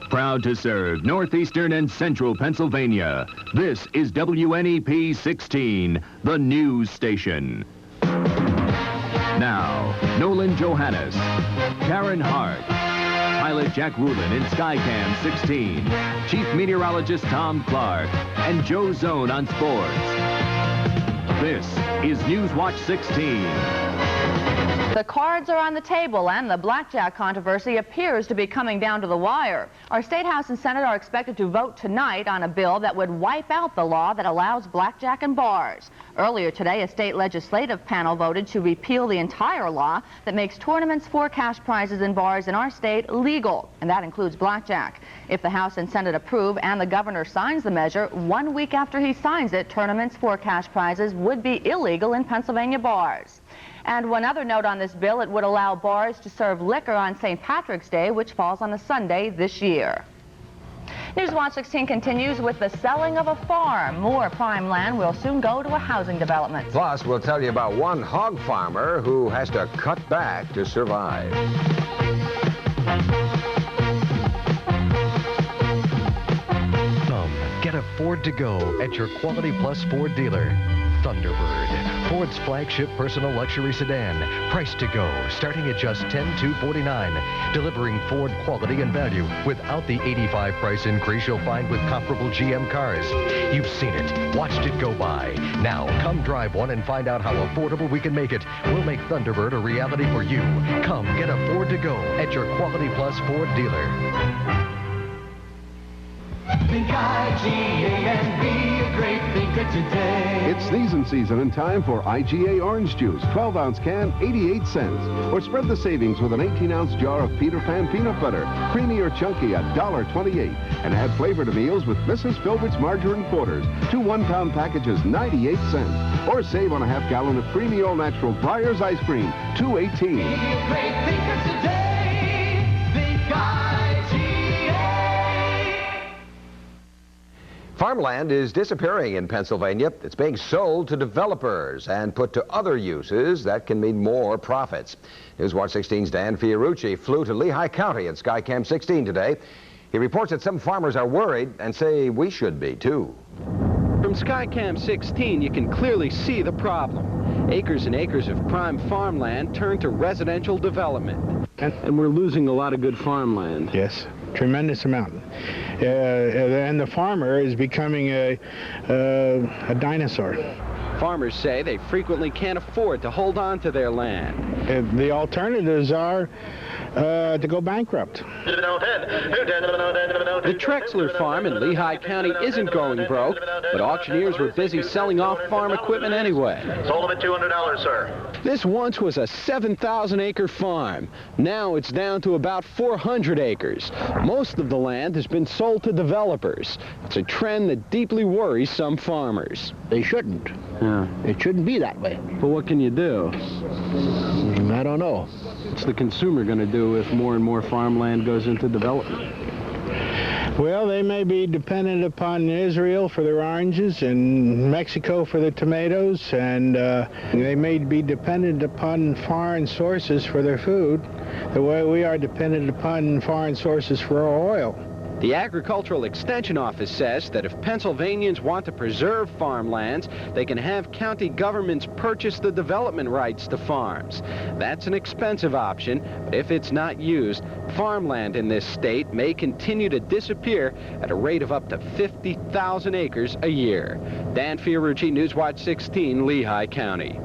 Proud to serve northeastern and central Pennsylvania. This is WNEP 16, the news station. Now, Nolan Johannes, Karen Harch, pilot Jack Rulin in Skycam 16, Chief Meteorologist Tom Clark, and Joe Zone on sports. This is Newswatch 16. The cards are on the table, and the Blackjack controversy appears to be coming down to the wire. Our State House and Senate are expected to vote tonight on a bill that would wipe out the law that allows blackjack in bars. Earlier today, a state legislative panel voted to repeal the entire law that makes tournaments for cash prizes in bars in our state legal, and that includes blackjack. If the House and Senate approve and the governor signs the measure, 1 week after he signs it, tournaments for cash prizes would be illegal in Pennsylvania bars. And one other note on this bill, it would allow bars to serve liquor on St. Patrick's Day, which falls on a Sunday this year. Newswatch 16 continues with the selling of a farm. More prime land will soon go to a housing development. Plus, we'll tell you about one hog farmer who has to cut back to survive. Get a Ford to go at your Quality Plus Ford dealer. Thunderbird, Ford's flagship personal luxury sedan. Price to go, starting at just $10,249. Delivering Ford quality and value without the $85 price increase you'll find with comparable GM cars. You've seen it, watched it go by. Now, come drive one and find out how affordable we can make it. We'll make Thunderbird a reality for you. Come get a Ford to go at your Quality Plus Ford dealer. Think IGA and be a great thinker today. It's sneezing season and time for IGA orange juice, 12-ounce can, 88 cents. Or spread the savings with an 18-ounce jar of Peter Pan peanut butter, creamy or chunky, $1.28. And add flavor to meals with Mrs. Filbert's margarine quarters, 2 one-pound packages, 98 cents. Or save on a half-gallon of creamy all-natural Breyers ice cream, $2.18. Be a great thinker today. Think IGA. Farmland is disappearing in Pennsylvania. It's being sold to developers and put to other uses that can mean more profits. Newswatch 16's Dan Fiorucci flew to Lehigh County in Skycam 16 today. He reports that some farmers are worried and say we should be too. From Skycam 16, you can clearly see the problem. Acres and acres of prime farmland turn to residential development. And we're losing a lot of good farmland. Yes, tremendous amount. And the farmer is becoming a dinosaur. Farmers say they frequently can't afford to hold on to their land. The alternatives are to go bankrupt. The Trexler farm in Lehigh County isn't going broke, but auctioneers were busy selling off farm equipment anyway. Sold them at $200, sir. This once was a 7,000-acre farm. Now it's down to about 400 acres. Most of the land has been sold to developers. It's a trend that deeply worries some farmers. They shouldn't. Yeah. It shouldn't be that way. But what can you do? I don't know. What's the consumer going to do if more and more farmland goes into development? Well, they may be dependent upon Israel for their oranges and Mexico for the tomatoes, and they may be dependent upon foreign sources for their food, the way we are dependent upon foreign sources for our oil. The Agricultural Extension Office says that if Pennsylvanians want to preserve farmlands, they can have county governments purchase the development rights to farms. That's an expensive option, but if it's not used, farmland in this state may continue to disappear at a rate of up to 50,000 acres a year. Dan Fiorucci, Newswatch 16, Lehigh County.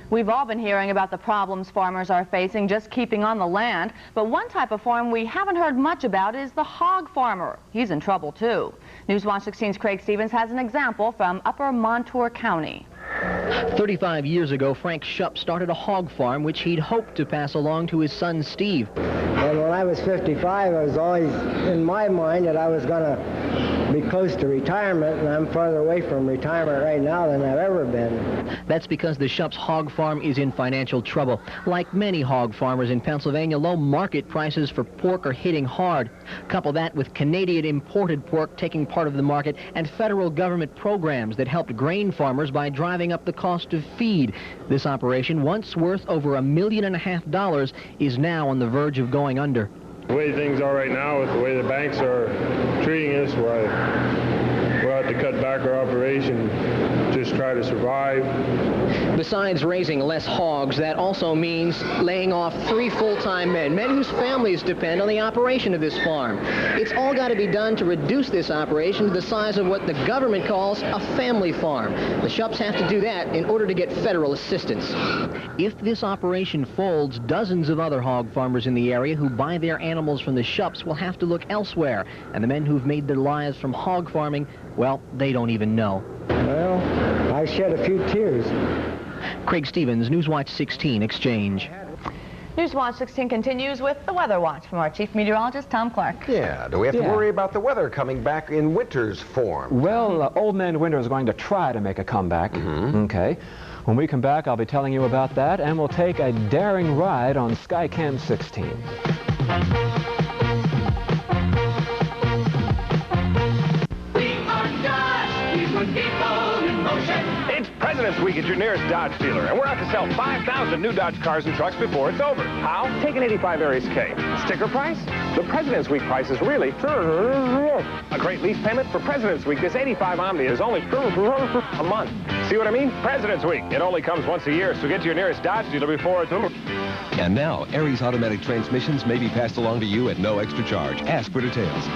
We've all been hearing about the problems farmers are facing just keeping on the land, but one type of farm we haven't heard much about is the hog farmer. He's in trouble too. Newswatch 16's Craig Stevens has an example from Upper Montour County. 35 years ago, Frank Shupp started a hog farm which he'd hoped to pass along to his son Steve. And when I was 55, I was always in my mind that I was going to be close to retirement, and I'm farther away from retirement right now than I've ever been. That's because the Shup's hog farm is in financial trouble. Like many hog farmers in Pennsylvania, low market prices for pork are hitting hard. Couple that with Canadian imported pork taking part of the market and federal government programs that helped grain farmers by driving up the cost of feed. This operation, once worth over $1.5 million, is now on the verge of going under. The way things are right now, with the way the banks are treating us, we'll have to cut back our operation, just try to survive. Besides raising less hogs, that also means laying off 3 full-time men whose families depend on the operation of this farm. It's all got to be done to reduce this operation to the size of what the government calls a family farm. The Shups have to do that in order to get federal assistance. If this operation folds, dozens of other hog farmers in the area who buy their animals from the Shups will have to look elsewhere. And the men who've made their lives from hog farming, well, they don't even know. Well, I shed a few tears. Craig Stevens, Newswatch 16, Exchange. Newswatch 16 continues with the Weather Watch from our Chief Meteorologist, Tom Clark. Yeah, do we have to worry about the weather coming back in winter's form? Well, Old Man Winter is going to try to make a comeback. Okay. When we come back, I'll be telling you about that, and we'll take a daring ride on Skycam 16. It's President's Week at your nearest Dodge dealer, and we're out to sell 5,000 new Dodge cars and trucks before it's over. How? Take an 85 Aries K. Sticker price? The President's Week price is really a great lease payment for President's Week. This 85 Omni is only a month. See what I mean? President's Week. It only comes once a year, so get to your nearest Dodge dealer before it's over. And now, Aries automatic transmissions may be passed along to you at no extra charge. Ask for details.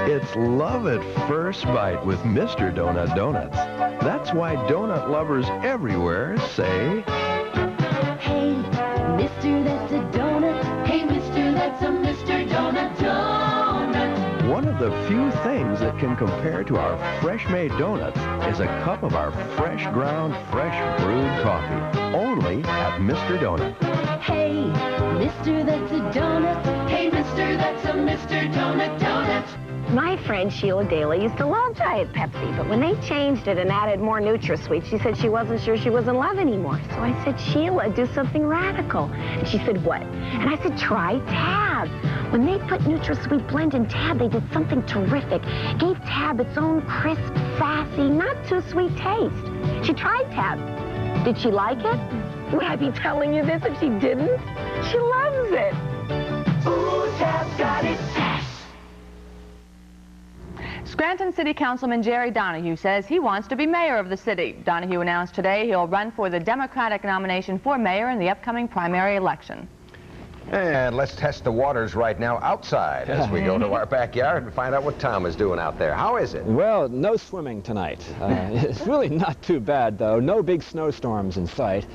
It's love at first bite with Mr. Donut Donuts. That's why donut lovers everywhere say, Hey, mister, that's a donut. Hey, mister, that's a Mr. Donut donut. one of the few things that can compare to our fresh-made donuts is a cup of our fresh ground, fresh brewed coffee. Only at Mr. Donut. Hey, mister, that's a donut. Hey, mister, that's a Mr. Donut donut. My friend Sheila Daly used to love Diet Pepsi, but when they changed it and added more NutraSweet, she said she wasn't sure she was in love anymore. So I said, Sheila, do something radical. And she said, what? And I said, try Tab. When they put NutraSweet Blend in Tab, they did something terrific. Gave Tab its own crisp, sassy, not too sweet taste. She tried Tab. Did she like it? Would I be telling you this if she didn't? She loves it. Ooh, Tab's got its sass. Scranton City Councilman Jerry Donahue says he wants to be mayor of the city. Donahue announced today he'll run for the Democratic nomination for mayor in the upcoming primary election. And let's test the waters right now outside as we go to our backyard and find out what Tom is doing out there. How is it? Well, no swimming tonight. It's really not too bad, though. No big snowstorms in sight.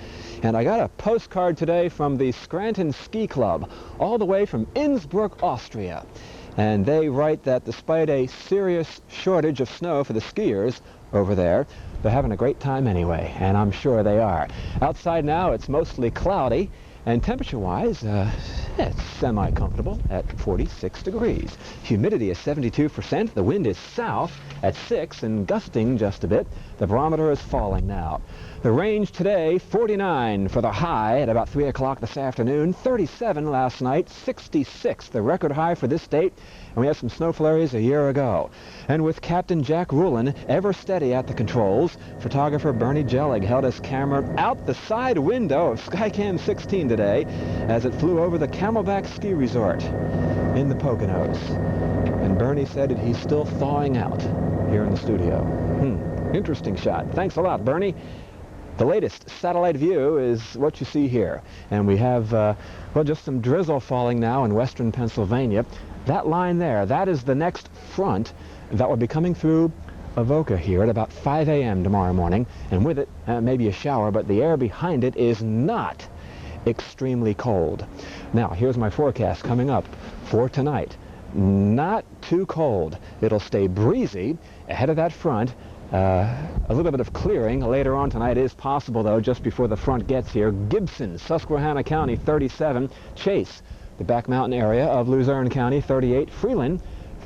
And I got a postcard today from the Scranton Ski Club, all the way from Innsbruck, Austria. And they write that despite a serious shortage of snow for the skiers over there, they're having a great time anyway, and I'm sure they are. Outside now, it's mostly cloudy, and temperature-wise, it's semi-comfortable at 46 degrees. Humidity is 72%. The wind is south at 6 and gusting just a bit. The barometer is falling now. The range today, 49 for the high at about 3 o'clock this afternoon, 37 last night, 66 the record high for this date, and we had some snow flurries a year ago. And with Captain Jack Rulin ever steady at the controls, photographer Bernie Jellig held his camera out the side window of Skycam 16 today as it flew over the Camelback Ski Resort in the Poconos. And Bernie said that he's still thawing out here in the studio. Interesting shot. Thanks a lot, Bernie. The latest satellite view is what you see here. And we have, well, just some drizzle falling now in western Pennsylvania. That line there, that is the next front that will be coming through Avoca here at about 5 a.m. tomorrow morning. And with it, maybe a shower, but the air behind it is not extremely cold. Now, here's my forecast coming up for tonight. Not too cold. It'll stay breezy ahead of that front. A little bit of clearing later on tonight is possible, though, just before the front gets here. Gibson, Susquehanna County, 37. Chase, the back mountain area of Luzerne County, 38. Freeland,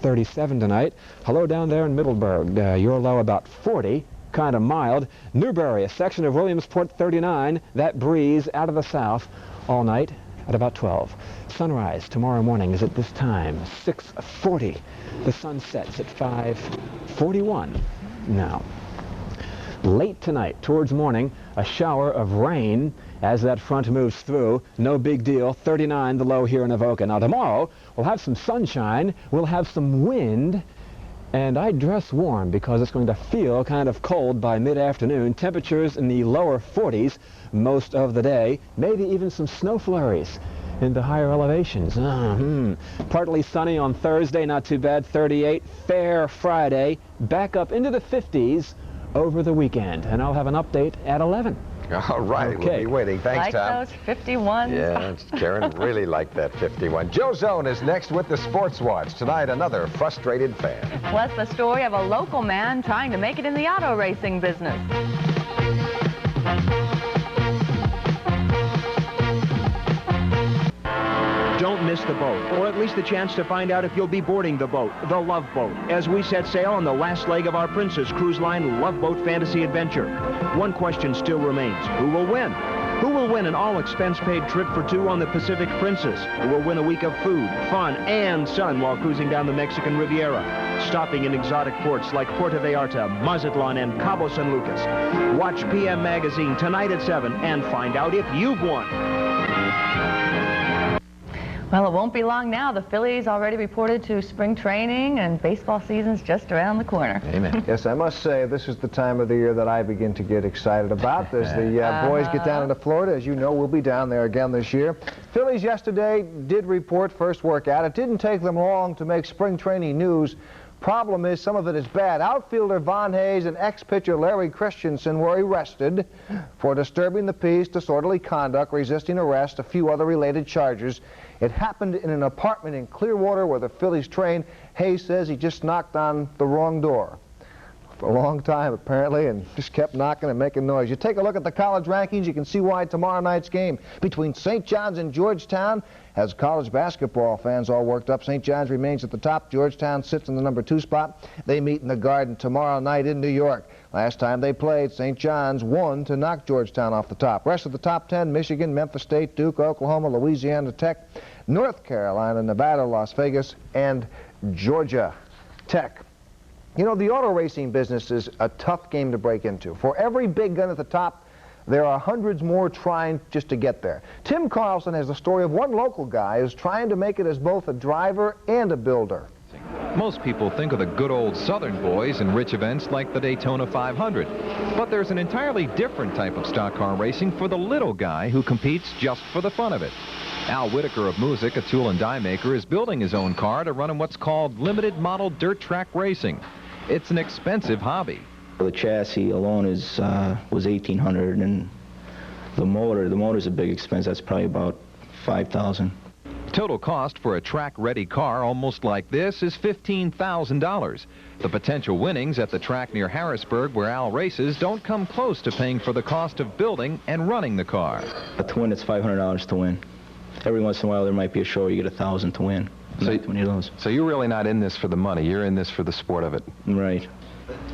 37 tonight. Hello down there in Middleburg. Your low about 40, kind of mild. Newberry, a section of Williamsport, 39. That breeze out of the south all night at about 12. Sunrise tomorrow morning is at this time, 6:40. The sun sets at 5:41 now. Late tonight, towards morning, a shower of rain as that front moves through. No big deal. 39 the low here in Avoca. Now tomorrow, we'll have some sunshine, we'll have some wind, and I dress warm because it's going to feel kind of cold by mid-afternoon. Temperatures in the lower 40s most of the day. Maybe even some snow flurries in the higher elevations. Partly sunny on Thursday, not too bad, 38. Fair Friday, back up into the 50s over the weekend. And I'll have an update at 11. All right, Okay. We'll be waiting. Thanks, Tom. Like those 51s. Yeah, Karen really liked that 51. Joe Zone is next with the Sports Watch. Tonight, another frustrated fan. Plus the story of a local man trying to make it in the auto racing business. Don't miss the boat, or at least the chance to find out if you'll be boarding the boat, the Love Boat, as we set sail on the last leg of our Princess Cruise Line Love Boat Fantasy Adventure. One question still remains. Who will win? Who will win an all-expense-paid trip for two on the Pacific Princess? Who will win a week of food, fun, and sun while cruising down the Mexican Riviera, stopping in exotic ports like Puerto Vallarta, Mazatlan, and Cabo San Lucas? Watch PM Magazine tonight at 7 and find out if you've won. Well, it won't be long now. The Phillies already reported to spring training, and baseball season's just around the corner. Amen. Yes, I must say, this is the time of the year that I begin to get excited about. As the boys get down into Florida, as you know, we'll be down there again this year. Phillies yesterday did report first workout. It didn't take them long to make spring training news. Problem is, some of it is bad. Outfielder Von Hayes and ex-pitcher Larry Christensen were arrested for disturbing the peace, disorderly conduct, resisting arrest, a few other related charges. It happened in an apartment in Clearwater where the Phillies train. Hayes says he just knocked on the wrong door for a long time, apparently, and just kept knocking and making noise. You take a look at the college rankings, you can see why tomorrow night's game between St. John's and Georgetown has college basketball fans all worked up. St. John's remains at the top. Georgetown sits in the number 2 spot. They meet in the Garden tomorrow night in New York. Last time they played, St. John's won to knock Georgetown off the top. Rest of the top 10, Michigan, Memphis State, Duke, Oklahoma, Louisiana Tech, North Carolina, Nevada, Las Vegas, and Georgia Tech. You know, the auto racing business is a tough game to break into. For every big gun at the top, there are hundreds more trying just to get there. Tim Carlson has the story of one local guy who's trying to make it as both a driver and a builder. Most people think of the good old Southern boys in rich events like the Daytona 500. But there's an entirely different type of stock car racing for the little guy who competes just for the fun of it. Al Whitaker of Music, a tool and die maker, is building his own car to run in what's called limited model dirt track racing. It's an expensive hobby. The chassis alone is was $1,800, and the motor's a big expense. That's probably about $5,000. Total cost for a track-ready car almost like this is $15,000. The potential winnings at the track near Harrisburg where Al races don't come close to paying for the cost of building and running the car. To win, it's $500 to win. Every once in a while there might be a show where you get $1,000 to win. So you're really not in this for the money. You're in this for the sport of it. Right.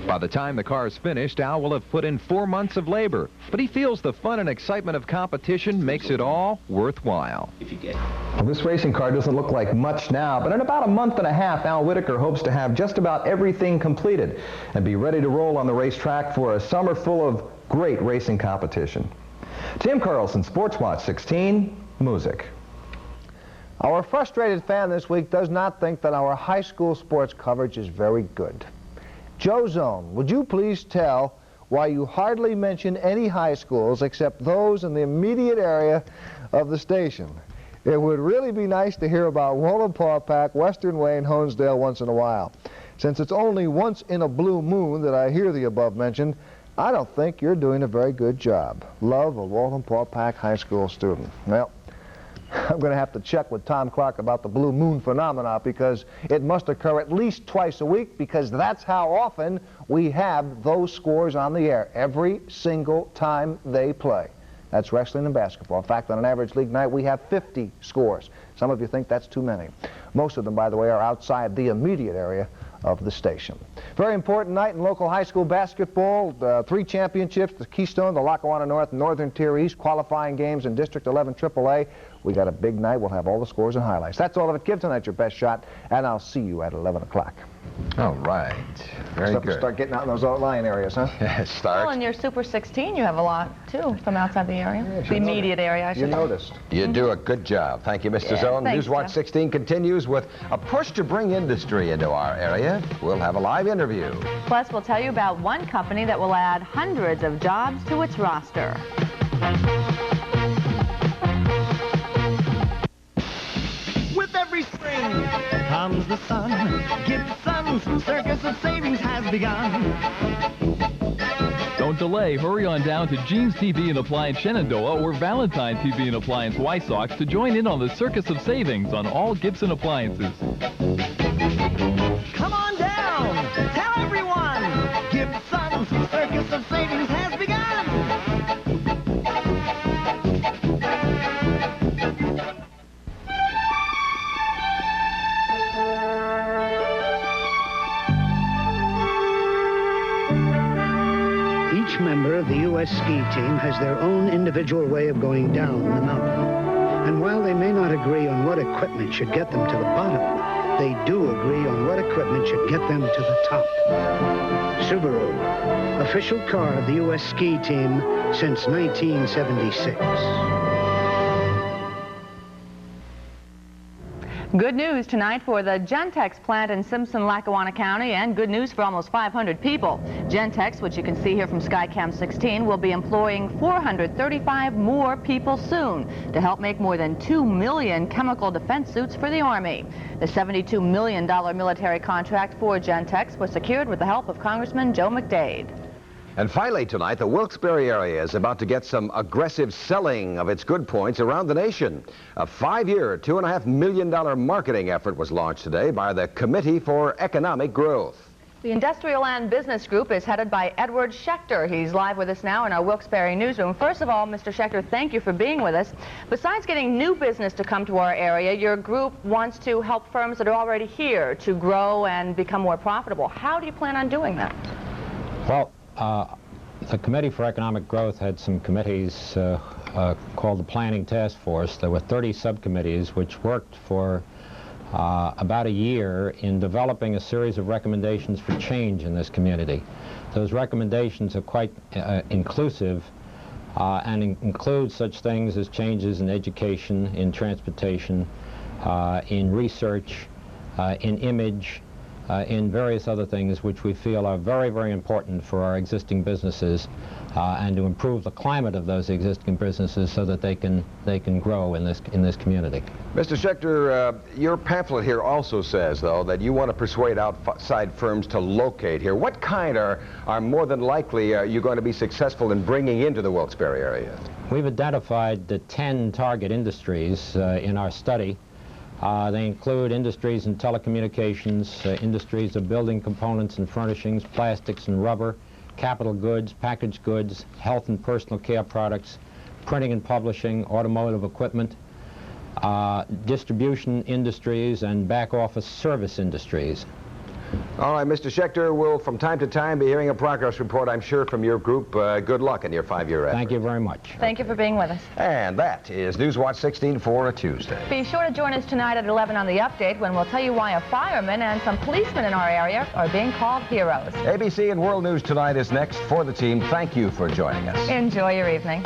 By the time the car is finished, Al will have put in 4 months of labor. But he feels the fun and excitement of competition makes it all worthwhile. Well, this racing car doesn't look like much now, but in about a month and a half, Al Whitaker hopes to have just about everything completed and be ready to roll on the racetrack for a summer full of great racing competition. Tim Carlson, Sports Watch 16, Music. Our frustrated fan this week does not think that our high school sports coverage is very good. Joe Zone, would you please tell why you hardly mention any high schools except those in the immediate area of the station? It would really be nice to hear about Wallenpaupack, Western Wayne, Honesdale once in a while. Since it's only once in a blue moon that I hear the above mentioned, I don't think you're doing a very good job. Love, a Wallenpaupack High School student. Well, I'm going to have to check with Tom Clark about the blue moon phenomena because it must occur at least twice a week because that's how often we have those scores on the air, every single time they play. That's wrestling and basketball. In fact, on an average league night, we have 50 scores. Some of you think that's too many. Most of them, by the way, are outside the immediate area of the station. Very important night in local high school basketball. 3 championships, the Keystone, the Lackawanna North, Northern Tier East, qualifying games in District 11 AAA. We got a big night. We'll have all the scores and highlights. That's all of it. Give tonight your best shot, and I'll see you at 11 o'clock. All right. Very good. Start getting out in those outlying areas, huh? Well, in your Super 16, you have a lot, too, from outside the area. The immediate area, I should say. You noticed. You do a good job. Thank you, Mr. Zone. Thanks, Newswatch Jeff. 16 continues with a push to bring industry into our area. We'll have a live interview. Plus, we'll tell you about one company that will add hundreds of jobs to its roster. With every spring comes the sun. Gibson's circus of savings has begun. Don't delay. Hurry on down to Jean's TV and Appliance Shenandoah or Valentine TV and Appliance Wysox to join in on the circus of savings on all Gibson appliances. Come on down. Tell everyone. Gibson's circus of savings has begun. Each member of the U.S. ski team has their own individual way of going down the mountain. And while they may not agree on what equipment should get them to the bottom, they do agree on what equipment should get them to the top. Subaru, official car of the U.S. ski team since 1976. Good news tonight for the Gentex plant in Simpson, Lackawanna County, and good news for almost 500 people. Gentex, which you can see here from Skycam 16, will be employing 435 more people soon to help make more than 2 million chemical defense suits for the Army. The $72 million military contract for Gentex was secured with the help of Congressman Joe McDade. And finally tonight, the Wilkes-Barre area is about to get some aggressive selling of its good points around the nation. A 5-year, $2.5 million marketing effort was launched today by the Committee for Economic Growth. The Industrial and Business Group is headed by Edward Schechter. He's live with us now in our Wilkes-Barre newsroom. First of all, Mr. Schechter, thank you for being with us. Besides getting new business to come to our area, your group wants to help firms that are already here to grow and become more profitable. How do you plan on doing that? Well, the Committee for Economic Growth had some committees called the Planning Task Force. There were 30 subcommittees which worked for about a year in developing a series of recommendations for change in this community. Those recommendations are quite inclusive and include such things as changes in education, in transportation, in research, in image, in various other things which we feel are very, very important for our existing businesses and to improve the climate of those existing businesses so that they can grow in this community. Mr. Schechter, your pamphlet here also says, though, that you want to persuade outside firms to locate here. What kind are more than likely you going to be successful in bringing into the Wilkes-Barre area? We've identified the 10 target industries in our study. They include industries in telecommunications, industries of building components and furnishings, plastics and rubber, capital goods, packaged goods, health and personal care products, printing and publishing, automotive equipment, distribution industries, and back office service industries. All right, Mr. Schechter, we'll from time to time be hearing a progress report, I'm sure, from your group. Good luck in your 5-year effort. Thank you very much. Thank you for being with us. And that is Newswatch 16 for a Tuesday. Be sure to join us tonight at 11 on The Update when we'll tell you why a fireman and some policemen in our area are being called heroes. ABC and World News Tonight is next for the team. Thank you for joining us. Enjoy your evening.